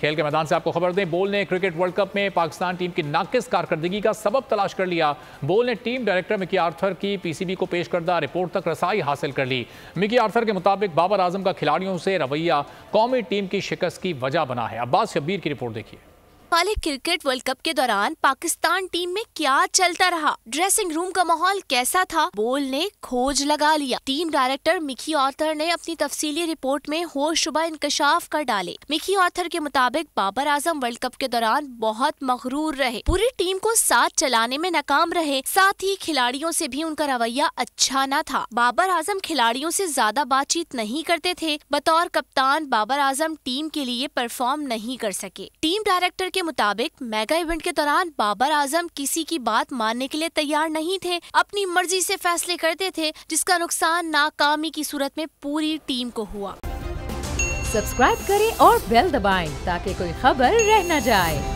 खेल के मैदान से आपको खबर दें, बोल ने क्रिकेट वर्ल्ड कप में पाकिस्तान टीम की नाकिस कारकर्दगी का सबब तलाश कर लिया। बोल ने टीम डायरेक्टर मिकी आर्थर की पीसीबी को पेश करदा रिपोर्ट तक रसाई हासिल कर ली। मिकी आर्थर के मुताबिक बाबर आजम का खिलाड़ियों से रवैया कौमी टीम की शिकस्त की वजह बना है। अब्बास शब्बीर की रिपोर्ट देखिए। वाले क्रिकेट वर्ल्ड कप के दौरान पाकिस्तान टीम में क्या चलता रहा, ड्रेसिंग रूम का माहौल कैसा था, बोल ने खोज लगा लिया। टीम डायरेक्टर मिकी आर्थर ने अपनी तफसीली रिपोर्ट में होशरुबा इंकशाफ कर डाले। मिकी आर्थर के मुताबिक बाबर आजम वर्ल्ड कप के दौरान बहुत मगरूर रहे, पूरी टीम को साथ चलाने में नाकाम रहे, साथ ही खिलाड़ियों से भी उनका रवैया अच्छा न था। बाबर आजम खिलाड़ियों से ज्यादा बातचीत नहीं करते थे। बतौर कप्तान बाबर आजम टीम के लिए परफॉर्म नहीं कर सके। टीम डायरेक्टर के मुताबिक मेगा इवेंट के दौरान बाबर आजम किसी की बात मानने के लिए तैयार नहीं थे, अपनी मर्जी से फैसले करते थे, जिसका नुकसान नाकामी की सूरत में पूरी टीम को हुआ। सब्सक्राइब करें और बेल दबाएं ताकि कोई खबर रह न जाए।